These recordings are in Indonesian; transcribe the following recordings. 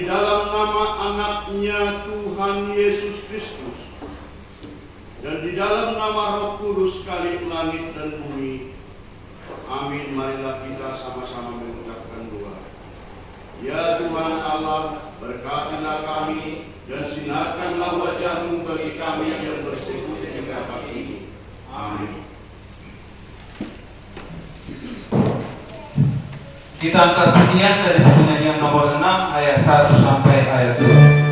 dalam nama anaknya Tuhan Yesus Kristus dan di dalam nama Roh Kudus sekali langit dan bumi. Amin. Marilah kita sama-sama mengucapkan doa. Ya Tuhan Allah, berkatilah kami dan sinarkanlah wajah-Mu bagi kami yang bersekutu di tempat ini. Amin. Kita angkat pujian dari buku nyanyian nomor 6 ayat 1 sampai ayat 2.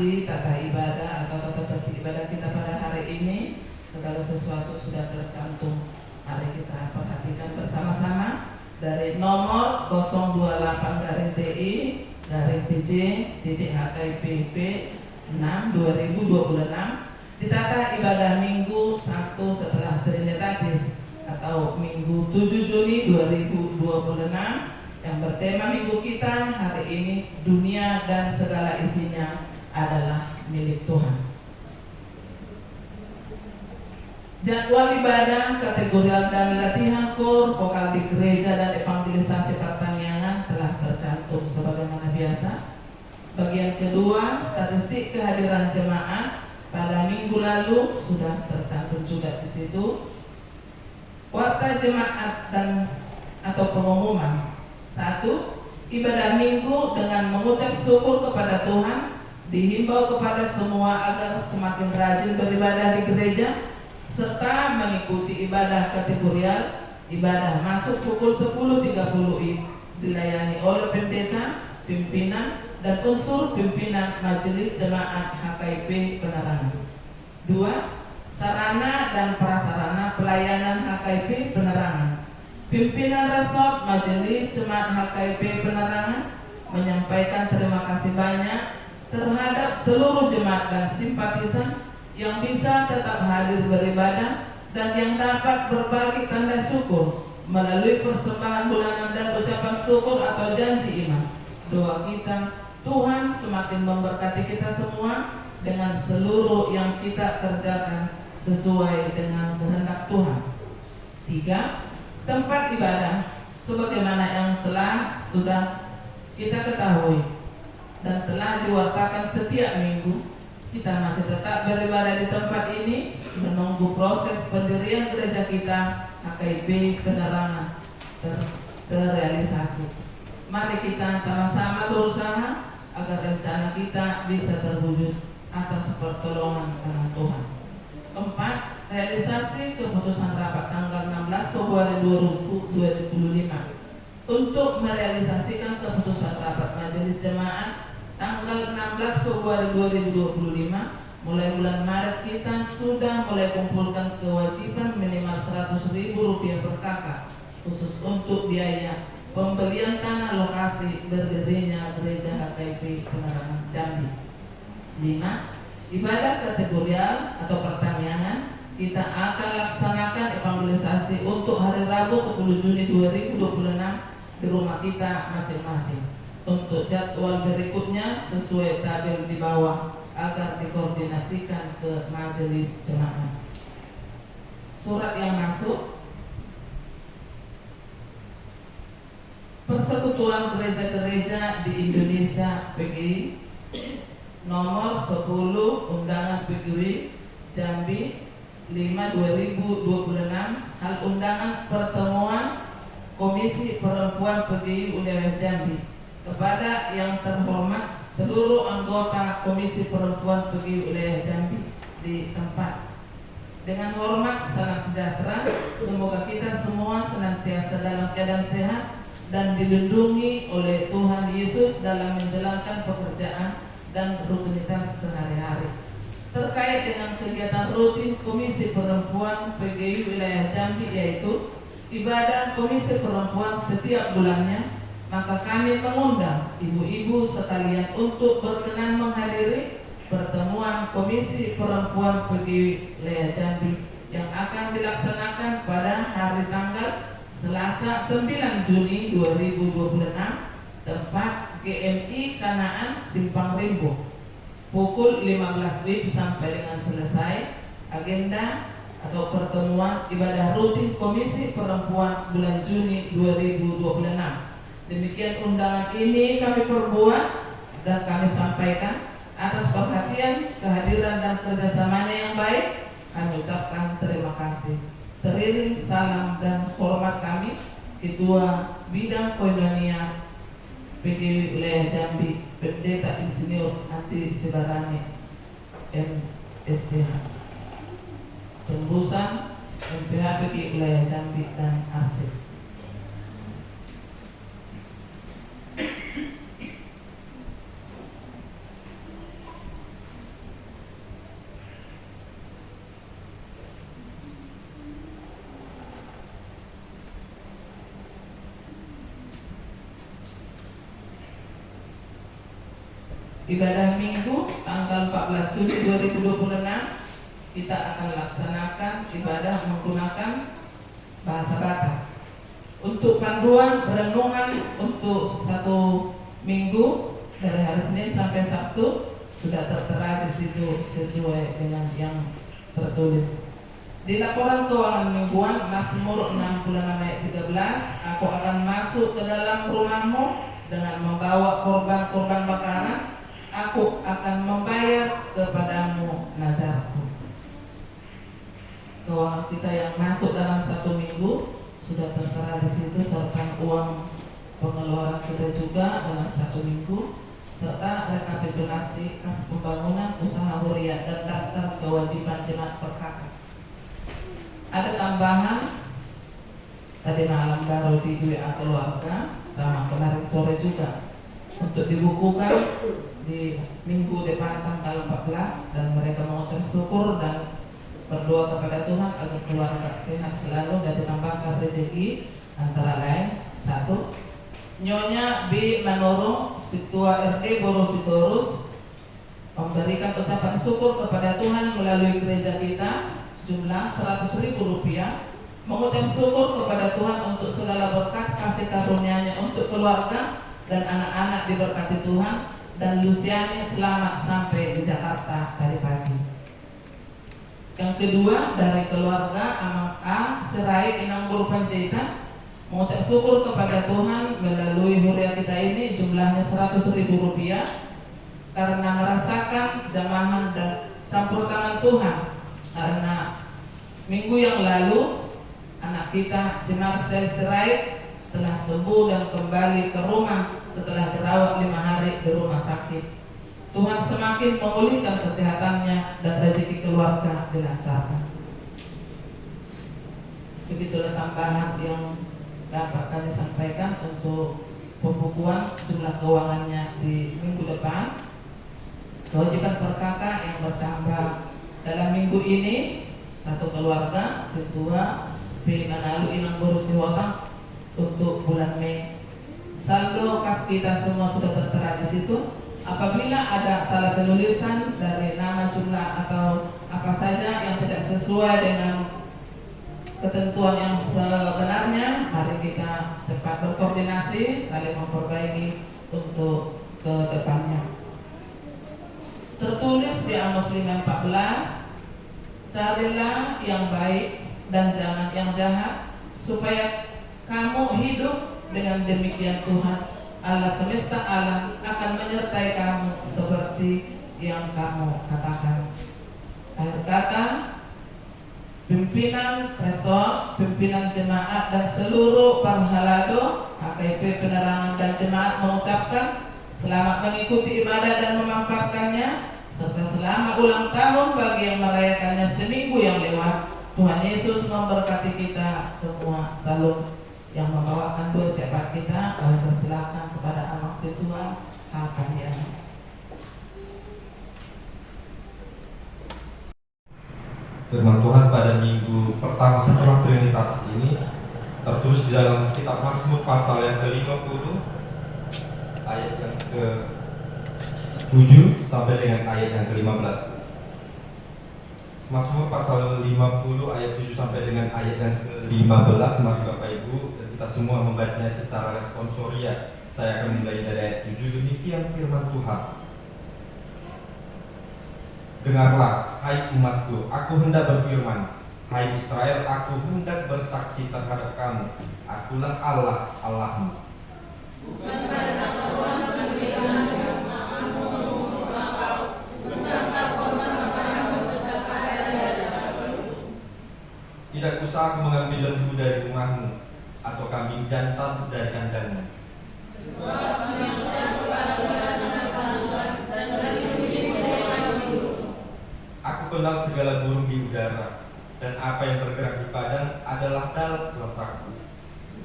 Tata ibadah atau tata tertib ibadah kita pada hari ini. Segala sesuatu sudah tercantum. Mari kita perhatikan bersama-sama dari nomor 021-TI-PJ-HKIPP 6/2026 ditata ibadah Minggu Sabtu setelah Trinitatis atau Minggu 7 Juni 2026 yang bertema minggu kita hari ini, dunia dan segala isinya adalah milik Tuhan. Jadwal ibadah, kategorial dan latihan kor, vokal di gereja dan evangelisasi pertanian telah tercantum sebagaimana biasa. Bagian kedua, statistik kehadiran jemaat pada minggu lalu sudah tercantum juga di situ. Warta jemaat dan atau pengumuman. 1. Ibadah minggu dengan mengucap syukur kepada Tuhan. Dihimbau kepada semua agar semakin rajin beribadah di gereja serta mengikuti ibadah kategorial. Ibadah masuk pukul 10.30 dilayani oleh pendeta, pimpinan, dan unsur pimpinan Majelis Jemaat HKIP Penerangan. 2. Sarana dan prasarana pelayanan HKIP Penerangan. Pimpinan resort Majelis Jemaat HKIP Penerangan menyampaikan terima kasih banyak terhadap seluruh jemaat dan simpatisan yang bisa tetap hadir beribadah dan yang dapat berbagi tanda syukur melalui persembahan bulanan dan ucapan syukur atau janji iman. Doa kita, Tuhan semakin memberkati kita semua dengan seluruh yang kita kerjakan sesuai dengan kehendak Tuhan. 3. Tempat ibadah sebagaimana yang telah sudah kita ketahui dan telah diwartakan setiap minggu, kita masih tetap beribadah di tempat ini menunggu proses pendirian gereja kita HKIP Penerangan terrealisasi. Mari kita sama-sama berusaha agar rencana kita bisa terwujud atas pertolongan tangan Tuhan. 4. Realisasi keputusan rapat tanggal 16 Februari 2025 untuk merealisasikan keputusan rapat Majelis Jemaat tanggal 16 Februari 2025, mulai bulan Maret kita sudah mulai kumpulkan kewajiban minimal Rp100.000 per kakak khusus untuk biaya pembelian tanah lokasi berdirinya gereja HKIP Penerangan Jambi. 5. Ibadah kategorial atau pertanian kita akan laksanakan evangelisasi untuk hari Rabu 10 Juni 2026 di rumah kita masing-masing. Untuk jadwal berikutnya sesuai tabel di bawah agar dikoordinasikan ke majelis jemaat. Surat yang masuk. Persekutuan Gereja-Gereja di Indonesia PGI nomor 10 Undangan PGI Jambi 5/2026 hal dan undangan pertemuan Komisi Perempuan PGI Wilayah Jambi. Kepada yang terhormat seluruh anggota Komisi Perempuan PGI Wilayah Jambi di tempat. Dengan hormat, salam sejahtera. Semoga kita semua senantiasa dalam keadaan sehat dan dilindungi oleh Tuhan Yesus dalam menjalankan pekerjaan dan rutinitas sehari-hari. Terkait dengan kegiatan rutin Komisi Perempuan PGI Wilayah Jambi, yaitu ibadah Komisi Perempuan setiap bulannya, maka kami mengundang ibu-ibu sekalian untuk berkenan menghadiri pertemuan Komisi Perempuan PGI Wilayah Jambi yang akan dilaksanakan pada hari tanggal Selasa 9 Juni 2026, tempat GMI Kanaan Simpang Rimbo, pukul 15 WIB sampai dengan selesai. Agenda atau pertemuan ibadah rutin Komisi Perempuan bulan Juni 2026. Demikian undangan ini kami perbuat dan kami sampaikan. Atas perhatian, kehadiran dan kerjasamanya yang baik, kami ucapkan terima kasih. Teriring salam dan hormat kami, Ketua Bidang Koinonia PGI Wilayah Jambi, Pendeta Insinyur Andi Sibarani, MSTH. Tembusan MPH PGI Wilayah Jambi dan Arsip. Ibadah Minggu tanggal 14 Juni 2026 kita akan laksanakan ibadah menggunakan bahasa Batak. Untuk panduan renungan untuk 1 minggu dari hari Senin sampai Sabtu sudah tertera di situ sesuai dengan yang tertulis. Di laporan keuangan mingguan Mazmur 66 ayat 13, aku akan masuk ke dalam rumahmu dengan membawa korban-korban bakaran. Aku akan membayar kepadamu nazarku. Keuangan kita yang masuk dalam 1 minggu sudah tertera di situ, serta uang pengeluaran kita juga dalam 1 minggu, serta rekapitulasi kas pembangunan usaha huriat dan daftar kewajiban jemaat perkaka. Ada tambahan tadi malam baru di WA keluarga sama kemarin sore juga untuk dibukukan di minggu depan tanggal 14, dan mereka mengucap syukur dan berdoa kepada Tuhan agar keluarga sehat selalu dan ditambahkan rezeki, antara lain 1. Nyonya B. Manoro, Situa RD Boro Sitorus, memberikan ucapan syukur kepada Tuhan melalui gereja kita jumlah Rp100.000, mengucap syukur kepada Tuhan untuk segala berkat kasih karunia-Nya untuk keluarga dan anak-anak diberkati Tuhan, dan Luciani selamat sampai di Jakarta tadi pagi. Yang kedua, dari keluarga Amang A. Serai Inang Guru Panjaitan, mengucap syukur kepada Tuhan melalui huria kita ini jumlahnya Rp100.000 karena merasakan jamahan dan campur tangan Tuhan, karena minggu yang lalu anak kita si Marcel Serai telah sembuh dan kembali ke rumah setelah dirawat 5 hari di rumah sakit. Tuhan semakin memulihkan kesehatannya dan rezeki keluarga dilancarkan. Begitulah tambahan yang dapat kami sampaikan untuk pembukuan jumlah keuangannya di minggu depan. Kewajiban perkaka yang bertambah dalam minggu ini, 1 keluarga Situa B. Manalu Inang Boru Siwotang untuk bulan Mei. Saldo kas kita semua sudah tertera di situ. Apabila ada salah penulisan dari nama, jumlah atau apa saja yang tidak sesuai dengan ketentuan yang sebenarnya, mari kita cepat berkoordinasi, saling memperbaiki untuk ke depannya. Tertulis di Amos 5:14, carilah yang baik dan jangan yang jahat, supaya kamu hidup. Dengan demikian Tuhan Allah semesta alam akan menyertai kamu seperti yang kamu katakan. Akhir kata, pimpinan resort, pimpinan jemaat dan seluruh parhalado, HKP Penerangan dan Jemaat mengucapkan selamat mengikuti ibadah dan memaparkannya, serta selamat ulang tahun bagi yang merayakannya seminggu yang lewat. Tuhan Yesus memberkati kita semua. Salam. Yang membawakan doa syafaat kita, kami persilakan kepada Amak Tuhan Hakanian. Firman Tuhan pada minggu pertama setelah Trinitatis ini tertulis di dalam kitab Mazmur pasal yang ke-50 ayat yang ke-7 sampai dengan ayat yang ke-15. Mazmur pasal 50 ayat 7 sampai dengan ayat yang ke-15. Mari Bapak Ibu dan kita semua membacanya secara responsoria. Saya akan mulai dari ayat 7. Demikian firman Tuhan. Dengarlah, hai umatku, aku hendak berfirman. Hai Israel, aku hendak bersaksi terhadap kamu. Akulah Allah, Allahmu. Bukan karena korban sembilan yang kamu mengutuk engkau, bukankah korban makanan tetap ada di hadapanmu? Tidak usah aku mengambil lembu dari rumahmu, atau kambing jantan dari kandangmu. Sebab yang selalu dengan tanggungan dan dari bunyi yang hidup. Aku kenal segala burung di udara, dan apa yang bergerak di padang adalah dalam kuasaku.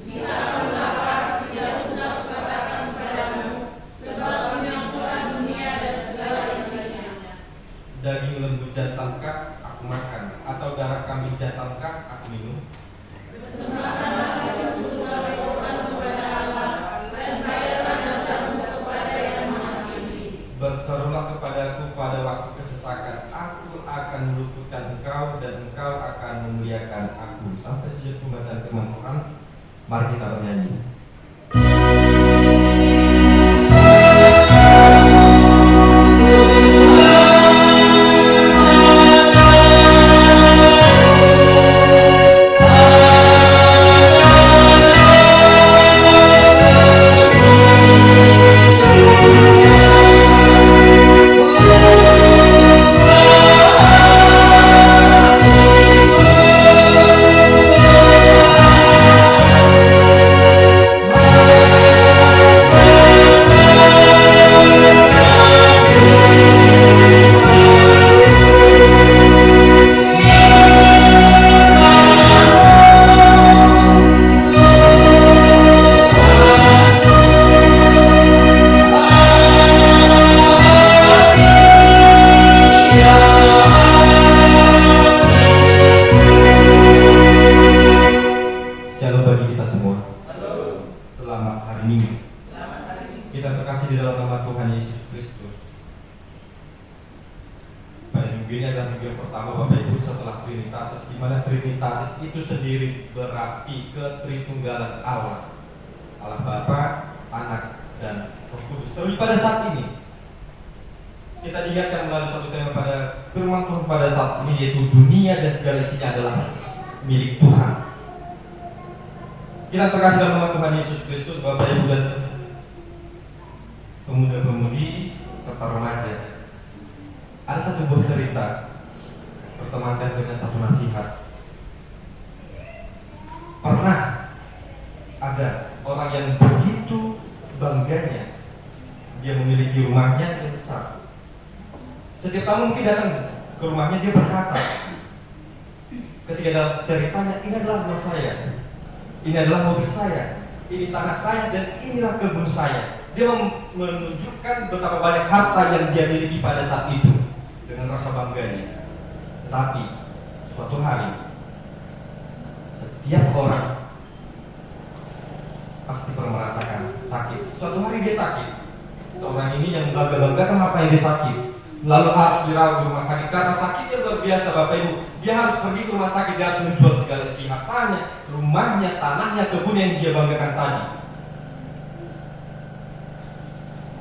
Jika aku lapar, tidak usah kukatakan padamu, sebab menyangkulah dunia dan segala isinya. Daging lembu jantankah aku makan, atau darah kambing jantankah aku minum? Persembahkanlah sesuatu sebagai korban kepada Allah, dan bayarlah dasarmu kepada Yang Maha Tinggi. Berserulah kepadaku pada waktu kesesakan, aku akan meluputkan engkau dan engkau akan memuliakan aku. Sampai sejauh pembacaan firman Tuhan, mari kita bernyanyi. Yaitu dunia dan segala isinya adalah milik Tuhan. Kita terkasih dalam nama Tuhan Yesus Kristus, Bapak Ibu dan pemuda-pemudi serta remaja. Ada satu buah cerita bertemankan dengan satu nasihat. Pernah ada orang yang begitu bangganya dia memiliki rumahnya yang besar. Setiap tamu mungkin datang ke rumahnya, dia berkata ketika dalam ceritanya, ini adalah rumah saya, ini adalah mobil saya, ini tanah saya, dan inilah kebun saya. Dia menunjukkan betapa banyak harta yang dia miliki pada saat itu dengan rasa bangganya. Tetapi suatu hari setiap orang pasti pernah merasakan sakit. Suatu hari dia sakit. Seorang ini yang bangga-banggakan harta yang dia sakit, lalu harus dirawat di rumah sakit karena sakitnya luar biasa, Bapak Ibu. Dia harus pergi ke rumah sakit, dia harus menjual segala isi hartanya, rumahnya, tanahnya, kebun yang dia banggakan tadi.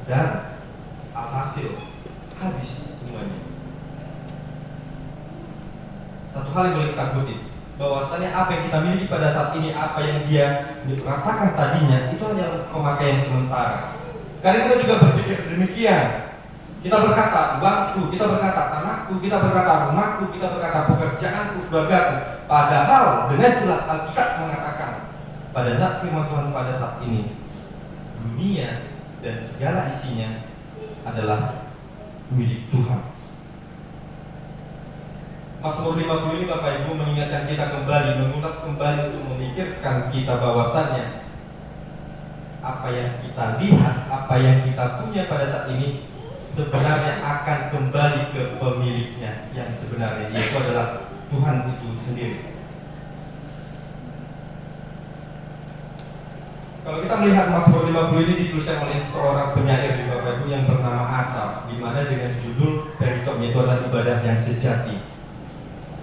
Dan alhasil habis semuanya. Satu hal yang boleh kita kutip, bahwasanya apa yang kita miliki pada saat ini, apa yang dia rasakan tadinya, itu hanya pemakaian sementara. Karena kita juga berpikir demikian. Kita berkata uangku, kita berkata tanahku, kita berkata rumahku, kita berkata pekerjaanku, keluargaku. Padahal dengan jelas Alkitab mengatakan pada saat firman Tuhan pada saat ini, dunia dan segala isinya adalah milik Tuhan. Mazmur 50 ini Bapak Ibu mengingatkan kita kembali, mengulas kembali untuk memikirkan kita bahwasannya apa yang kita lihat, apa yang kita punya pada saat ini sebenarnya akan kembali ke pemiliknya yang sebenarnya, yaitu adalah Tuhan itu sendiri. Kalau kita melihat Mazmur 50 ini dituliskan oleh seorang penyair di Bapak Ibu yang bernama Asaf, di mana dengan judul perikopnya itu adalah ibadah yang sejati.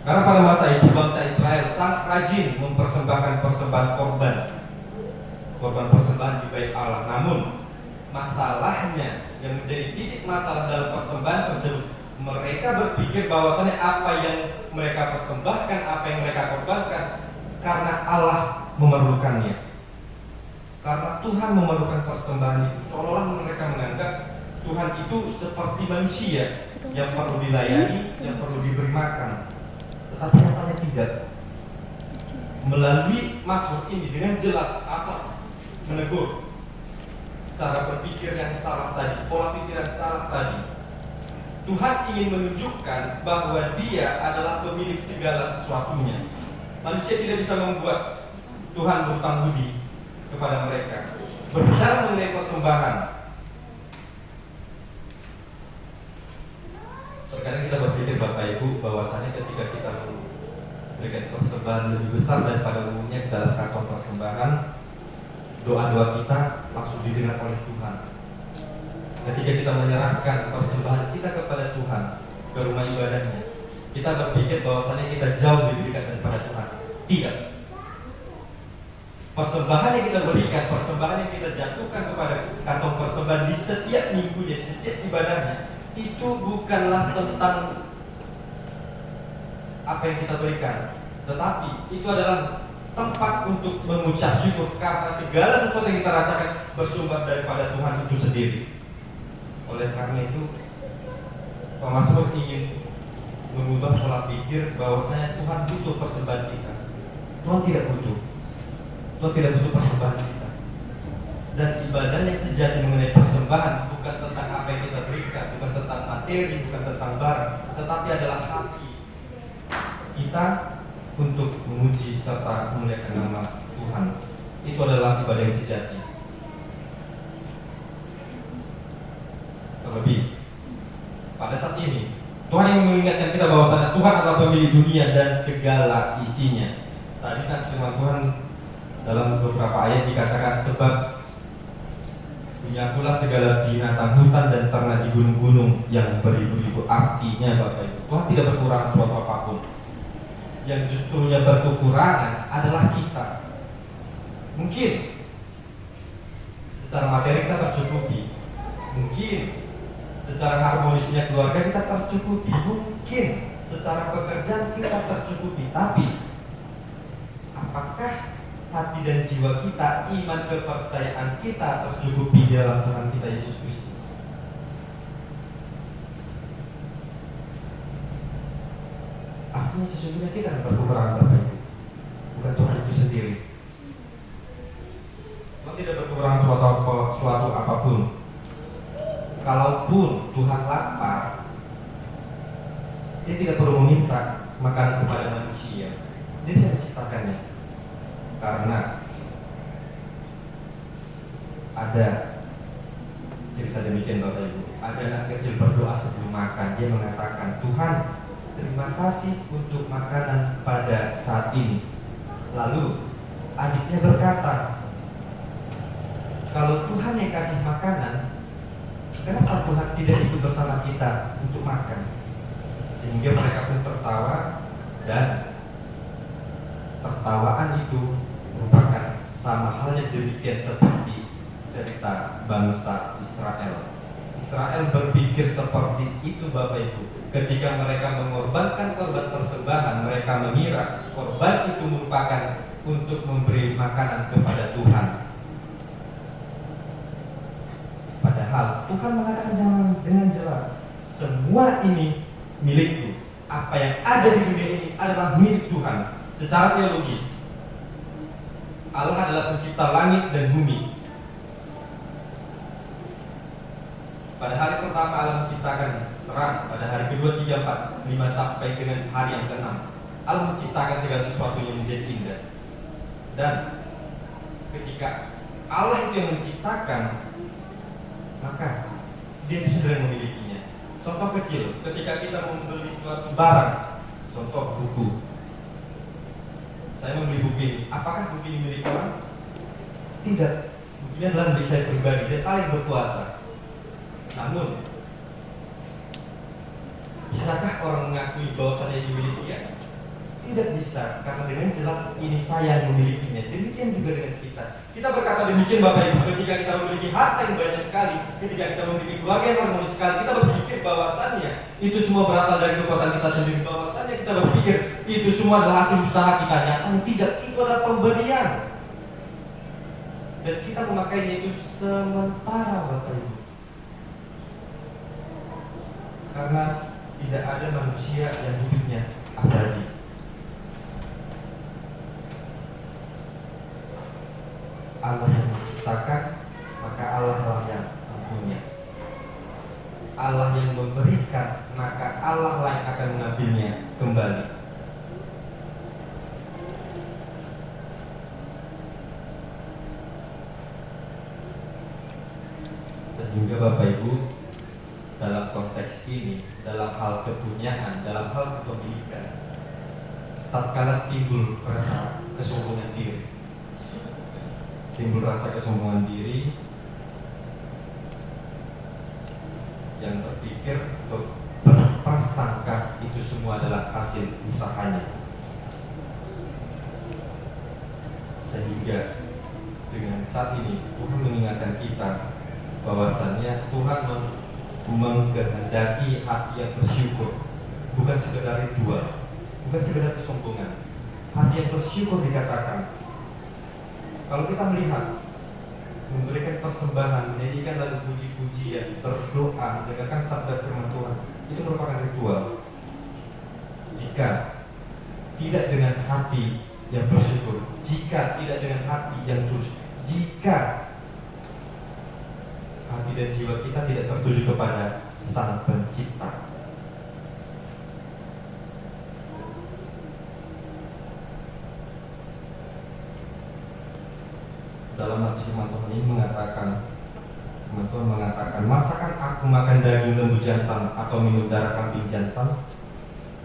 Karena pada masa itu bangsa Israel sangat rajin mempersembahkan persembahan korban persembahan di bait Allah. Namun masalahnya yang menjadi titik masalah dalam persembahan tersebut, mereka berpikir bahwasannya apa yang mereka persembahkan, apa yang mereka korbankan karena Allah memerlukannya. Karena Tuhan memerlukan persembahan itu, seolah-olah mereka menganggap Tuhan itu seperti manusia yang perlu dilayani, yang perlu diberi makan. Tetapi nyatanya tidak. Melalui Mazmur ini dengan jelas Asaf menegur cara berpikir yang salah tadi, pola pikir yang salah tadi. Tuhan ingin menunjukkan bahwa Dia adalah pemilik segala sesuatunya. Manusia tidak bisa membuat Tuhan berhutang budi kepada mereka. Berbicara mengenai persembahan, terkadang kita berpikir Bapak Ibu bahwasanya ketika kita memberikan persembahan lebih besar daripada umumnya ke dalam kantong persembahan, doa-doa kita langsung didengar oleh Tuhan. Ketika kita menyerahkan persembahan kita kepada Tuhan ke rumah ibadahnya, kita berpikir bahwasanya kita jauh lebih dekat daripada Tuhan. Tidak. Persembahan yang kita berikan, persembahan yang kita jatuhkan kepada kantong persembahan di setiap minggunya, setiap ibadahnya, itu bukanlah tentang apa yang kita berikan, tetapi itu adalah tempat untuk mengucap syukur karena segala sesuatu yang kita rasakan bersumber daripada Tuhan itu sendiri. Oleh karena itu, Mazmur ingin mengubah pola pikir bahwasanya Tuhan butuh persembahan kita. Tuhan tidak butuh. Tuhan tidak butuh persembahan kita. Dan ibadah yang sejati mengenai persembahan bukan tentang apa yang kita berikan, bukan tentang materi, bukan tentang barang, tetapi adalah hati kita untuk memuji serta memuliakan nama Tuhan. Itu adalah ibadah yang sejati. Terlebih pada saat ini Tuhan ingin mengingatkan kita bahwasanya Tuhan adalah pemilik dunia dan segala isinya. Tadi kan firman Tuhan dalam beberapa ayat dikatakan, sebab punyakulah segala binatang hutan dan ternak di gunung-gunung yang beribu-ribu. Artinya Bapak Ibu, Tuhan tidak berkurang suatu apapun. Yang justrunya berkekurangan adalah kita. Mungkin secara materi kita tercukupi, mungkin secara harmonisnya keluarga kita tercukupi, mungkin secara pekerjaan kita tercukupi. Tapi apakah hati dan jiwa kita, iman kepercayaan kita tercukupi di dalam Tuhan kita Yesus Kristus? Artinya sesungguhnya kita akan berkekurangan Bapak Ibu, bukan Tuhan itu sendiri. Tuhan tidak berkekurangan suatu apapun. Kalaupun Tuhan lapar, Dia tidak perlu meminta makanan kepada manusia. Dia bisa menciptakannya. Karena ada cerita demikian Bapak Ibu. Ada anak kecil berdoa sebelum makan. Dia mengatakan, Tuhan, terima kasih untuk makanan pada saat ini. Lalu adiknya berkata, kalau Tuhan yang kasih makanan, kenapa Tuhan tidak ikut bersama kita untuk makan? Sehingga mereka pun tertawa, dan tertawaan itu merupakan sama halnya demikian seperti cerita bangsa Israel. Israel berpikir seperti itu Bapak Ibu. Ketika mereka mengorbankan korban persembahan, mereka mengira korban itu merupakan untuk memberi makanan kepada Tuhan. Padahal Tuhan mengatakan dengan jelas, semua ini milikku. Apa yang ada di dunia ini adalah milik Tuhan. Secara teologis, Allah adalah pencipta langit dan bumi. Pada hari pertama Allah menciptakan terang. Pada hari kedua, 3, 4, 5 sampai dengan hari yang ke-6 Allah menciptakan segala sesuatunya menjadi indah. Dan ketika Allah itu yang menciptakan, maka Dia itu sudah memilikinya. Contoh kecil, ketika kita membeli suatu barang, contoh buku. Saya membeli buku ini, apakah buku ini milik orang? Tidak. Buku ini adalah milik saya pribadi dan saling berkuasa. Namun, bisakah orang mengakui bahwasannya ini milik dia? Tidak bisa, karena dengan jelas ini saya yang memilikinya. Demikian juga dengan kita. Kita berkata demikian Bapak Ibu, ketika kita memiliki harta yang banyak sekali, ketika kita memiliki keluarga yang harmonis sekali, kita berpikir bahwasannya itu semua berasal dari kekuatan kita sendiri. Bahwasannya kita berpikir itu semua adalah hasil usaha kita. Nyatanya tidak, itu adalah pemberian. Dan kita memakainya itu sementara Bapak Ibu. Karena tidak ada manusia yang hidupnya abadi. Allah yang menciptakan, maka Allah lah yang mempunyai. Allah yang memberikan, maka Allah lah yang akan mengambilnya kembali. Sehingga Bapak Ibu, dalam konteks ini, dalam hal kepunyaan, dalam hal kepemilikan, tatkala timbul rasa kesombongan diri, yang berpikir, berprasangka itu semua adalah hasil usahanya. Sehingga dengan saat ini Tuhan mengingatkan kita bahwasannya Tuhan mengkehendaki hati yang bersyukur, bukan sekedar ritual, bukan sekedar kesombongan. Hati yang bersyukur dikatakan. Kalau kita melihat memberikan persembahan, menyanyikan lagu puji-pujian, berdoa, mendengarkan sabda firman Tuhan, itu merupakan ritual. Jika tidak dengan hati yang bersyukur, jika tidak dengan hati yang tulus, jika hati dan jiwa kita tidak tertuju kepada Sang Pencipta, dalam nats firman Tuhan ini mengatakan, masakan aku makan daging lembu jantan atau minum darah kambing jantan?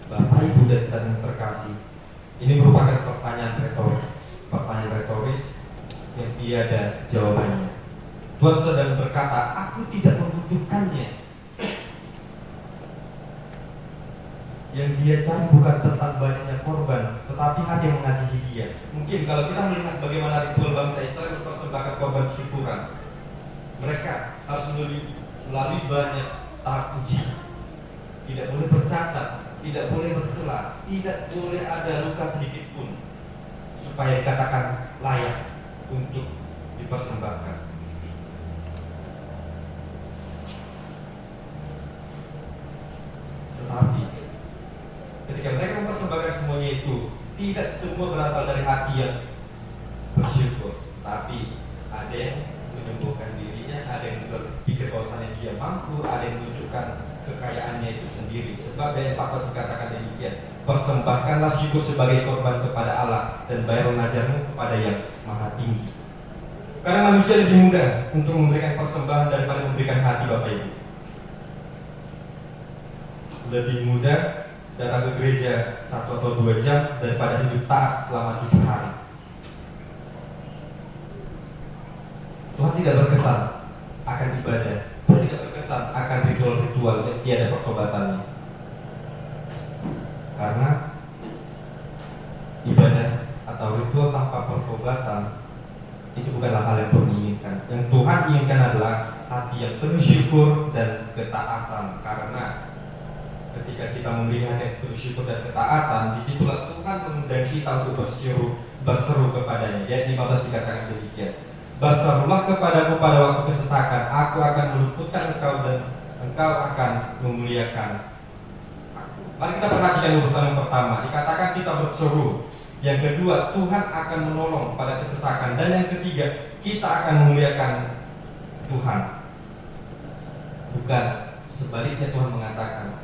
Bapak Ibu dan kita yang terkasih, ini merupakan pertanyaan retoris yang tiada jawabannya. Tuhan sedang berkata, aku tidak membutuhkannya. Yang dia cari bukan tentang banyaknya korban, tetapi hati yang mengasihi dia. Mungkin kalau kita melihat bagaimana ritual bangsa Israel mempersembahkan korban syukuran, mereka harus melalui banyak tahap uji. Tidak boleh bercacat, tidak boleh bercela, tidak boleh ada luka sedikit pun, supaya dikatakan layak untuk dipersembahkan. Tetapi ketika mereka mempersembahkan semuanya itu, tidak semua berasal dari hati yang bersyukur, tapi ada yang menyembuhkan dirinya, ada yang berpikir bahwasannya dia mampu, ada yang menunjukkan kekayaannya itu sendiri. Sebab ayat 14 dikatakan demikian, persembahkanlah syukur sebagai korban kepada Allah dan bayar mengajarmu kepada yang maha tinggi. Karena manusia lebih mudah untuk memberikan persembahan daripada memberikan hati, Bapak Ibu. Lebih mudah datang ke gereja 1 atau 2 jam daripada hidup taat selama 7 hari. Tuhan tidak berkesan akan ibadah, Tuhan tidak berkesan akan ritual-ritual yang tiada pertobatannya. Karena ibadah atau ritual tanpa pertobatan itu bukanlah hal yang Tuhan inginkan. Yang Tuhan inginkan adalah hati yang penuh syukur dan ketaatan. Karena ketika kita melihat yang penuh syukur dan ketaatan, disitulah Tuhan mengundang kita untuk berseru kepadanya. Ayat 15 dikatakan demikian, berserulah kepadaku pada waktu kesesakan, aku akan meluputkan engkau dan Engkau akan memuliakan aku. Mari kita perhatikan urutan yang pertama. Dikatakan kita berseru. Yang kedua, Tuhan akan menolong pada kesesakan. Dan yang ketiga, kita akan memuliakan Tuhan. Bukan sebaliknya, Tuhan mengatakan,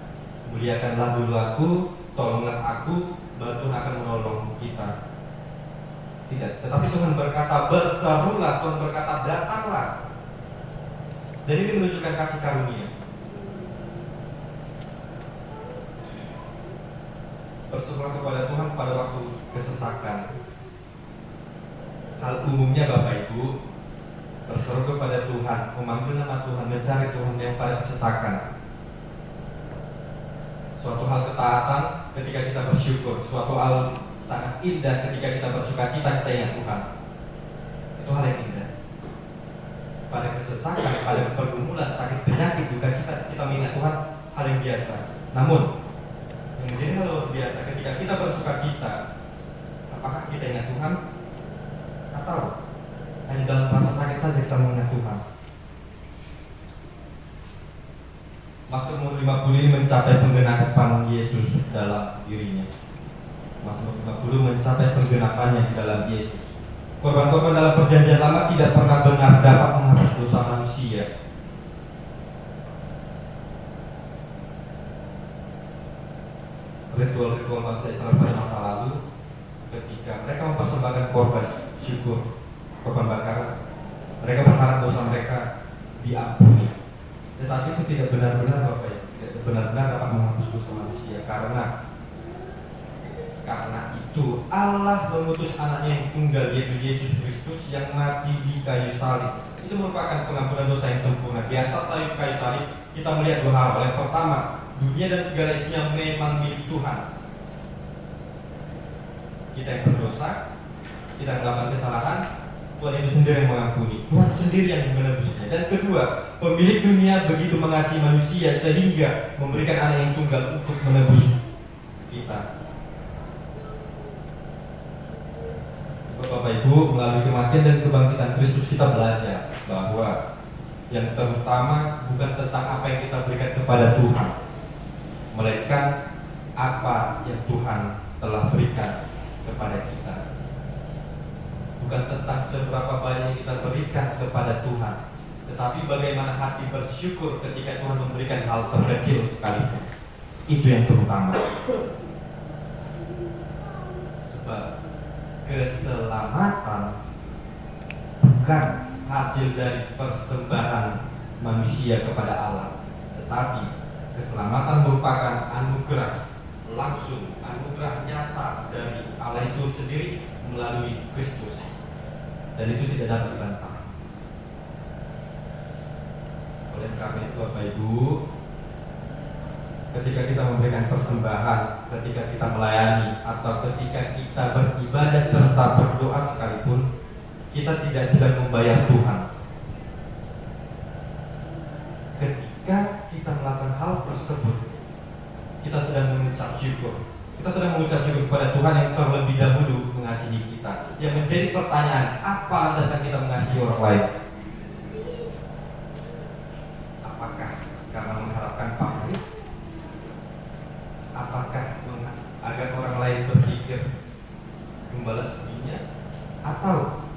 muliakanlah dulu aku, tolonglah aku, baru Tuhan akan menolong kita. Tidak, tetapi Tuhan berkata berserulah, Tuhan berkata datanglah. Dan ini menunjukkan kasih karunia. Berserulah kepada Tuhan pada waktu kesesakan. Hal umumnya Bapak Ibu, berseru kepada Tuhan, memanggil nama Tuhan, mencari Tuhan yang pada kesesakan. Suatu hal ketaatan ketika kita bersyukur, suatu hal sangat indah ketika kita bersukacita, kita ingat Tuhan. Itu hal yang indah. Pada kesesakan, pada pergumulan, sakit, penyakit, duka cita, kita mengingat Tuhan, hal yang biasa. Namun yang menjadi hal luar biasa ketika kita bersukacita, apakah kita ingat Tuhan? Atau hanya dalam rasa sakit saja kita mengingat Tuhan? Mazmur 50 ini mencapai penggenapan Yesus dalam dirinya. Mazmur 50 mencapai penggenapannya di dalam Yesus. Korban-korban dalam perjanjian lama tidak pernah benar dapat menghapus dosa manusia. Ritual-ritual bangsa Israel pada masa lalu, ketika mereka mempersembahkan korban syukur, korban bakaran, mereka berharap dosa mereka diampuni. Tetapi itu tidak benar-benar Bapak ya, tidak benar-benar dapat menghapus dosa manusia. Karena itu Allah mengutus anaknya yang tunggal, yaitu Yesus Kristus, yang mati di kayu salib. Itu merupakan pengampunan dosa yang sempurna. Di atas kayu salib kita melihat dua hal. Yang pertama, dunia dan segala isinya memang milik Tuhan. Kita yang berdosa, kita yang melakukan kesalahan, Tuhan itu sendiri yang mengampuni, Tuhan sendiri yang menebusnya. Dan kedua, pemilik dunia begitu mengasihi manusia sehingga memberikan anak yang tunggal untuk menebus kita. Sebab Bapak Ibu, melalui kematian dan kebangkitan Kristus kita belajar bahwa yang terutama bukan tentang apa yang kita berikan kepada Tuhan, melainkan apa yang Tuhan telah berikan kepada kita. Bukan tentang seberapa banyak yang kita berikan kepada Tuhan, tetapi bagaimana hati bersyukur ketika Tuhan memberikan hal terkecil sekalipun. Itu yang terutama. Sebab keselamatan bukan hasil dari persembahan manusia kepada Allah, tetapi keselamatan merupakan anugerah langsung, anugerah nyata dari Allah itu sendiri melalui Kristus, dan itu tidak dapat dibantah. Oleh karena itu Bapak Ibu, ketika kita memberikan persembahan, ketika kita melayani, atau ketika kita beribadah serta berdoa sekalipun, kita tidak sedang membayar Tuhan. Ketika kita melakukan hal tersebut, kita sedang mengucap syukur. Kita sedang mengucap syukur kepada Tuhan yang terlebih dahulu mengasihi kita. Yang menjadi pertanyaan, apa landasan kita mengasihi orang lain? Apakah karena mengharapkan pamrih? Apakah agar orang lain berpikir membalas budinya? Atau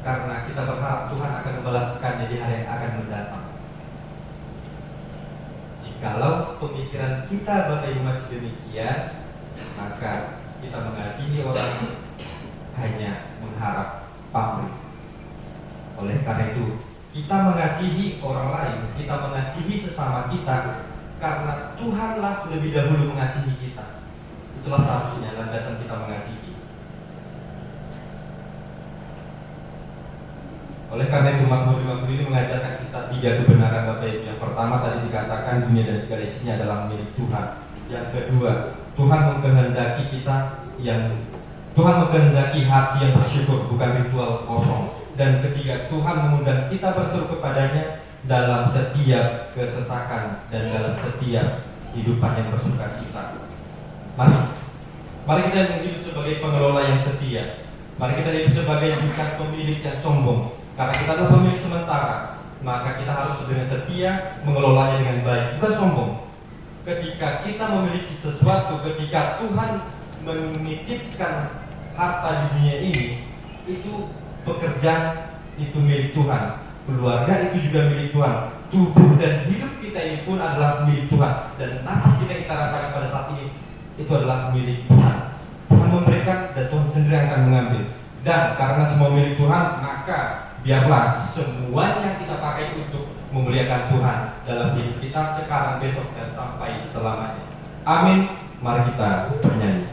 karena kita berharap Tuhan akan membalaskannya di hari yang akan mendatang? Jikalau pemikiran kita Bapak Ibu masih demikian, maka kita mengasihi orang hanya mengharap pamrih. Oleh karena itu, kita mengasihi orang lain, kita mengasihi sesama kita karena Tuhanlah lebih dahulu mengasihi kita. Itulah seharusnya landasan kita mengasihi. Oleh karena itu Mazmur 50 ini mengajarkan kita tiga kebenaran Bapak Ibu. Yang pertama tadi dikatakan dunia dan segala isinya adalah milik Tuhan. Yang kedua, Tuhan mengkehendaki Tuhan mengkehendaki hati yang bersyukur, bukan ritual kosong. Dan ketiga, Tuhan mengundang kita berseru kepadanya dalam setiap kesesakan dan dalam setiap kehidupan yang bersukacita. Mari kita hidup sebagai pengelola yang setia. Mari kita hidup sebagai bukan pemilik yang sombong. Karena kita adalah pemilik sementara, maka kita harus dengan setia mengelolanya dengan baik, bukan sombong. Ketika kita memiliki sesuatu, ketika Tuhan menitipkan harta di dunia ini, itu pekerjaan itu milik Tuhan, keluarga itu juga milik Tuhan, tubuh dan hidup kita ini pun adalah milik Tuhan, dan napas kita rasakan pada saat ini itu adalah milik Tuhan. Tuhan memberikan dan Tuhan sendiri yang akan mengambil. Dan karena semua milik Tuhan, maka biarlah semuanya kita pakai untuk memuliakan Tuhan dalam hidup kita sekarang, besok, dan sampai selamanya. Amin. Mari kita bernyanyi.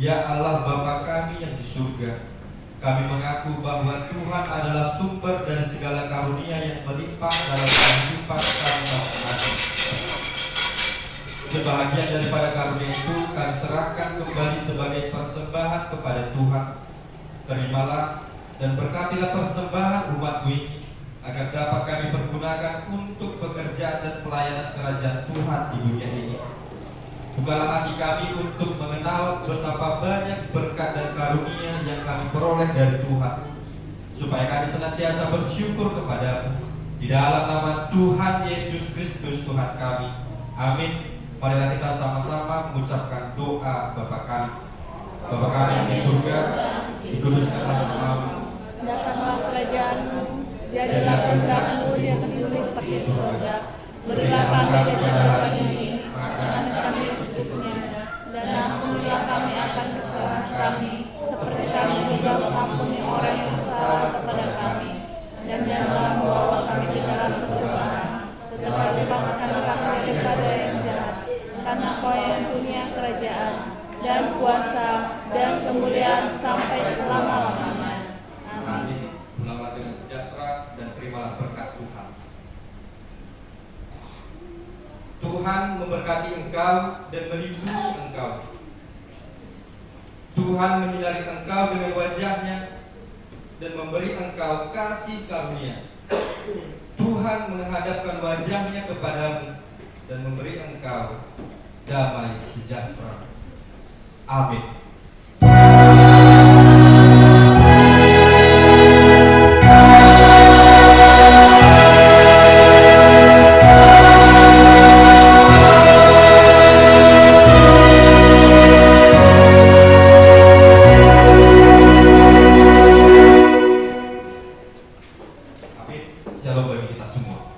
Ya Allah Bapa kami yang di surga, kami mengaku bahwa Tuhan adalah sumber dari segala karunia yang melimpah dalam kehidupan kami masing-masing. Sebahagian daripada karunia itu kami serahkan kembali sebagai persembahan kepada Tuhan. Terimalah dan berkatilah persembahan umat-Mu ini, agar dapat kami pergunakan untuk pekerjaan dan pelayanan kerajaan Tuhan di dunia ini. Bukalah hati kami untuk mengenal betapa banyak berkat dan karunia yang kami peroleh dari Tuhan, supaya kami senantiasa bersyukur kepada-Mu. Di dalam nama Tuhan Yesus Kristus Tuhan kami. Amin. Marilah kita sama-sama mengucapkan doa Bapa kami. Bapa kami yang di surga, dikuduskanlah nama-Mu. Datanglah kerajaan-Mu, jadilah kehendak-Mu di atas bumi seperti di surga. Berilah kami rezeki kami ini, makanan kami secukupnya, dan ampunilah kami akan kesalahan kami, seperti kami juga mengampuni orang yang bersalah kepada kami. Dan janganlah membawa kami ke dalam pencobaan, tetapi bebaskanlah kami daripada yang jahat. Karena Kau yang punya kerajaan dan kuasa dan kemuliaan sampai selama-lamanya. Amin. Pulanglah dengan sejahtera dan terimalah berkat Tuhan. Tuhan memberkati engkau dan melindungi engkau. Tuhan menyinari engkau dengan wajah-Nya dan memberi engkau kasih karunia. Tuhan menghadapkan wajah-Nya kepadamu dan memberi engkau damai sejahtera. Amin. hijau bagi kita semua.